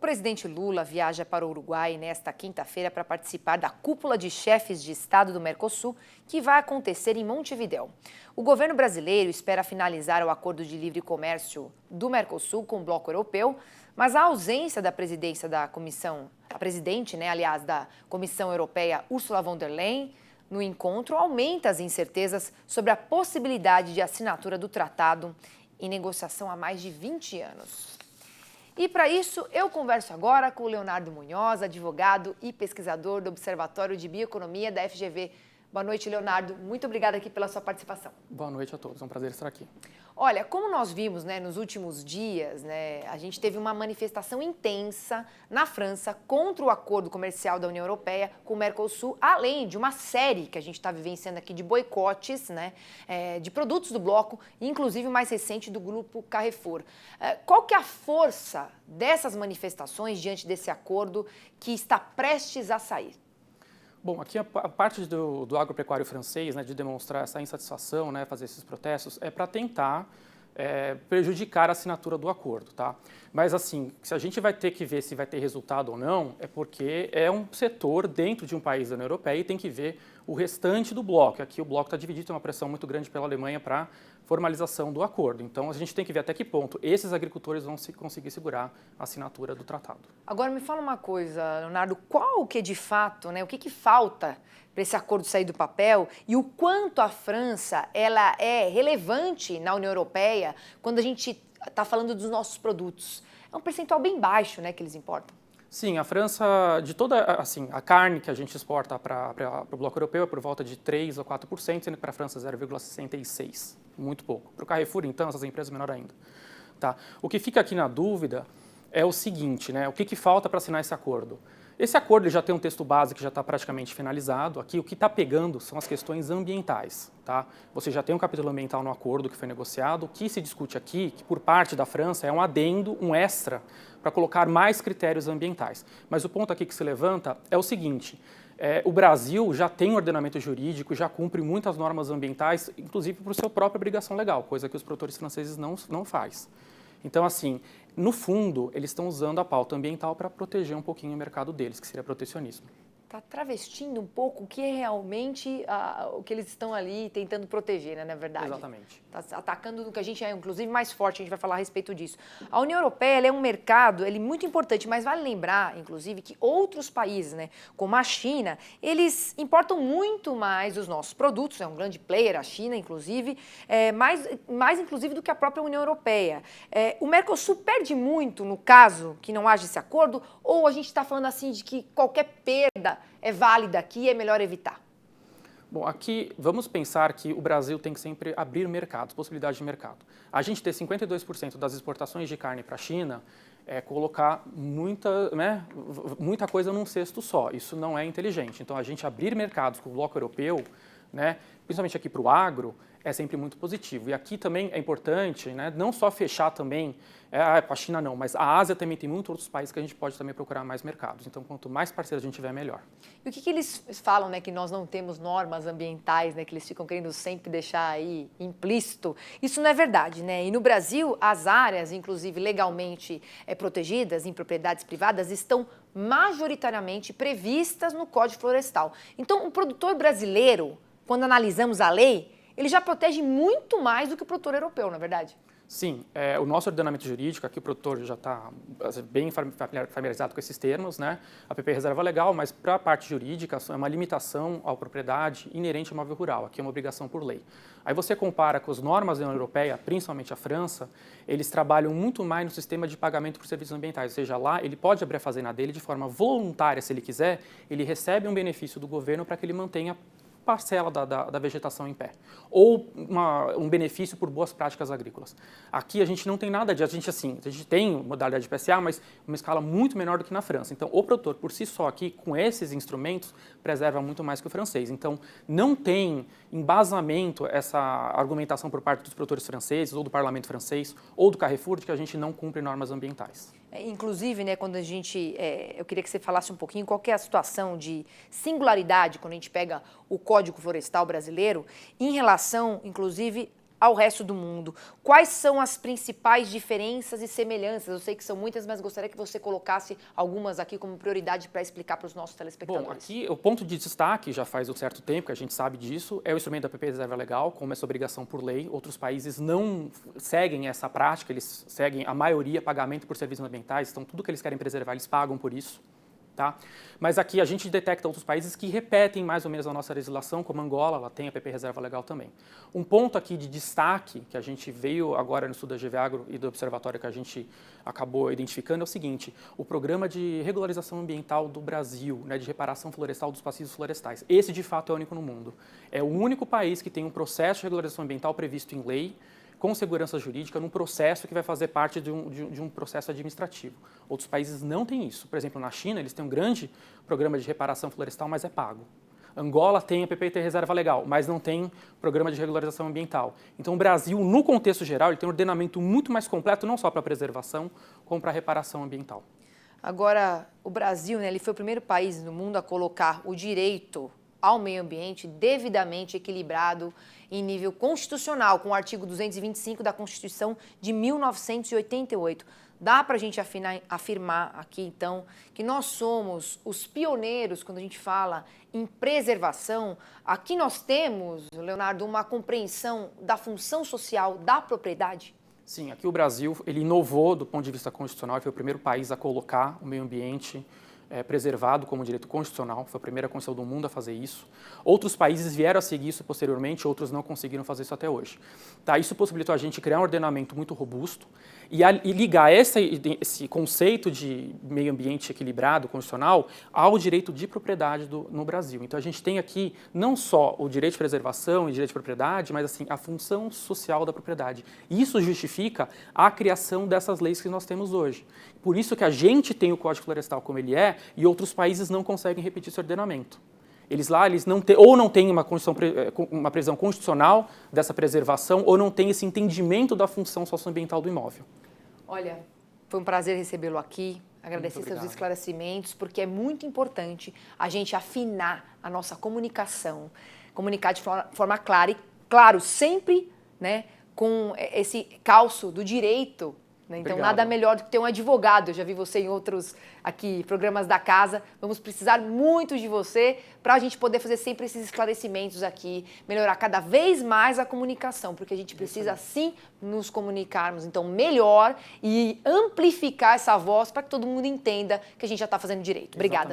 presidente Lula viaja para o Uruguai nesta quinta-feira para participar da cúpula de chefes de Estado do Mercosul, que vai acontecer em Montevidéu. O governo brasileiro espera finalizar o acordo de livre comércio do Mercosul com o bloco europeu, mas a ausência da presidência da Comissão, a presidente, da Comissão Europeia, Ursula von der Leyen, no encontro, aumenta as incertezas sobre a possibilidade de assinatura do tratado em negociação há mais de 20 anos. E para isso, eu converso agora com o Leonardo Munhoz, advogado e pesquisador do Observatório de Bioeconomia da FGV. Boa noite, Leonardo. Muito obrigada aqui pela sua participação. Boa noite a todos. É um prazer estar aqui. Olha, como nós vimos nos últimos dias, a gente teve uma manifestação intensa na França contra o acordo comercial da União Europeia com o Mercosul, além de uma série que a gente está vivenciando aqui de boicotes de produtos do bloco, inclusive o mais recente do grupo Carrefour. Qual que é a força dessas manifestações diante desse acordo que está prestes a sair? Bom, aqui a parte do agropecuário francês, de demonstrar essa insatisfação, fazer esses protestos, é para tentar prejudicar a assinatura do acordo, tá? Mas assim, se a gente vai ter que ver se vai ter resultado ou não, é porque é um setor dentro de um país da União Europeia e tem que ver o restante do bloco. Aqui o bloco está dividido, tem uma pressão muito grande pela Alemanha para formalização do acordo. Então a gente tem que ver até que ponto esses agricultores vão conseguir segurar a assinatura do tratado. Agora me fala uma coisa, Leonardo, qual que de fato, o que falta para esse acordo sair do papel e o quanto a França ela é relevante na União Europeia quando a gente está falando dos nossos produtos? É um percentual bem baixo, que eles importam. Sim, a França, de toda a carne que a gente exporta para o bloco europeu é por volta de 3% ou 4%, sendo que para a França 0,66%, muito pouco. Para o Carrefour, então, essas empresas menor ainda. Tá? O que fica aqui na dúvida é o seguinte, o que falta para assinar esse acordo? Esse acordo já tem um texto base que já está praticamente finalizado. Aqui o que está pegando são as questões ambientais. Tá? Você já tem um capítulo ambiental no acordo que foi negociado. O que se discute aqui, que por parte da França, é um adendo, um extra, para colocar mais critérios ambientais. Mas o ponto aqui que se levanta é o seguinte, o Brasil já tem um ordenamento jurídico, já cumpre muitas normas ambientais, inclusive por sua própria obrigação legal, coisa que os produtores franceses não fazem. Então, assim, no fundo, eles estão usando a pauta ambiental para proteger um pouquinho o mercado deles, que seria protecionismo. Está travestindo um pouco o que é realmente o que eles estão ali tentando proteger, na verdade. Exatamente. Está atacando no que a gente é, inclusive, mais forte, a gente vai falar a respeito disso. A União Europeia ela é um mercado muito importante, mas vale lembrar, inclusive, que outros países, como a China, eles importam muito mais os nossos produtos, é um grande player, a China, inclusive, mais inclusive do que a própria União Europeia. O Mercosul perde muito, no caso que não haja esse acordo, ou a gente está falando assim de que qualquer perda é válida aqui e é melhor evitar? Bom, aqui vamos pensar que o Brasil tem que sempre abrir mercados, possibilidades de mercado. A gente ter 52% das exportações de carne para a China é colocar muita coisa num cesto só. Isso não é inteligente. Então, a gente abrir mercados com o bloco europeu, principalmente aqui para o agro, é sempre muito positivo. E aqui também é importante, não só fechar também com a China não, mas a Ásia também tem muitos outros países que a gente pode também procurar mais mercados. Então, quanto mais parceiros a gente tiver, melhor. E o que eles falam, que nós não temos normas ambientais, que eles ficam querendo sempre deixar aí implícito? Isso não é verdade, E no Brasil, as áreas, inclusive legalmente protegidas em propriedades privadas, estão majoritariamente previstas no Código Florestal. Então, o produtor brasileiro, quando analisamos a lei, ele já protege muito mais do que o produtor europeu, não é verdade? Sim, o nosso ordenamento jurídico, aqui o produtor já está bem familiarizado com esses termos, A PP reserva legal, mas para a parte jurídica é uma limitação à propriedade inerente ao imóvel rural, aqui é uma obrigação por lei. Aí você compara com as normas da União Europeia, principalmente a França, eles trabalham muito mais no sistema de pagamento por serviços ambientais, ou seja, lá ele pode abrir a fazenda dele de forma voluntária, se ele quiser, ele recebe um benefício do governo para que ele mantenha parcela da vegetação em pé, ou um benefício por boas práticas agrícolas. Aqui a gente não tem nada disso, a gente tem modalidade de PSA, mas uma escala muito menor do que na França. Então, o produtor, por si só, aqui, com esses instrumentos, preserva muito mais que o francês. Então, não tem embasamento essa argumentação por parte dos produtores franceses, ou do parlamento francês, ou do Carrefour, de que a gente não cumpre normas ambientais. Inclusive, quando a gente, eu queria que você falasse um pouquinho qual que é a situação de singularidade quando a gente pega o Código Florestal brasileiro em relação, inclusive, ao resto do mundo? Quais são as principais diferenças e semelhanças? Eu sei que são muitas, mas gostaria que você colocasse algumas aqui como prioridade para explicar para os nossos telespectadores. Bom, aqui o ponto de destaque, já faz um certo tempo que a gente sabe disso, é o instrumento da PP Reserva Legal, como essa obrigação por lei. Outros países não seguem essa prática, eles seguem a maioria pagamento por serviços ambientais, então tudo que eles querem preservar, eles pagam por isso. Tá? Mas aqui a gente detecta outros países que repetem mais ou menos a nossa legislação, como Angola, ela tem a PP Reserva Legal também. Um ponto aqui de destaque, que a gente veio agora no estudo da GVAgro e do observatório que a gente acabou identificando, é o seguinte: o programa de regularização ambiental do Brasil, né, de reparação florestal dos passivos florestais. Esse, de fato, é único no mundo. É o único país que tem um processo de regularização ambiental previsto em lei, com segurança jurídica, num processo que vai fazer parte de um processo administrativo. Outros países não têm isso. Por exemplo, na China, eles têm um grande programa de reparação florestal, mas é pago. Angola tem a PPT Reserva Legal, mas não tem programa de regularização ambiental. Então, o Brasil, no contexto geral, ele tem um ordenamento muito mais completo, não só para a preservação, como para a reparação ambiental. Agora, o Brasil, né, ele foi o primeiro país no mundo a colocar o direito ao meio ambiente devidamente equilibrado em nível constitucional, com o artigo 225 da Constituição de 1988. Dá para a gente afirmar aqui, então, que nós somos os pioneiros quando a gente fala em preservação. Aqui nós temos, Leonardo, uma compreensão da função social da propriedade? Sim, aqui o Brasil, ele inovou do ponto de vista constitucional, ele foi o primeiro país a colocar o meio ambiente preservado como direito constitucional, foi a primeira Constituição do mundo a fazer isso. Outros países vieram a seguir isso posteriormente, outros não conseguiram fazer isso até hoje. Tá, isso possibilitou a gente criar um ordenamento muito robusto e ligar esse conceito de meio ambiente equilibrado, constitucional, ao direito de propriedade no Brasil. Então a gente tem aqui não só o direito de preservação e direito de propriedade, mas assim, a função social da propriedade. Isso justifica a criação dessas leis que nós temos hoje. Por isso que a gente tem o Código Florestal como ele é, e outros países não conseguem repetir esse ordenamento. Eles não têm uma previsão constitucional dessa preservação, ou não têm esse entendimento da função socioambiental do imóvel. Olha, foi um prazer recebê-lo aqui, agradecer seus esclarecimentos, porque é muito importante a gente afinar a nossa comunicação, comunicar de forma clara e, claro, sempre, né, com esse calço do direito. Então, nada melhor do que ter um advogado. Eu já vi você em outros aqui programas da casa. Vamos precisar muito de você para a gente poder fazer sempre esses esclarecimentos aqui, melhorar cada vez mais a comunicação, porque a gente precisa, sim, nos comunicarmos, então, melhor e amplificar essa voz para que todo mundo entenda que a gente já está fazendo direito. Obrigada.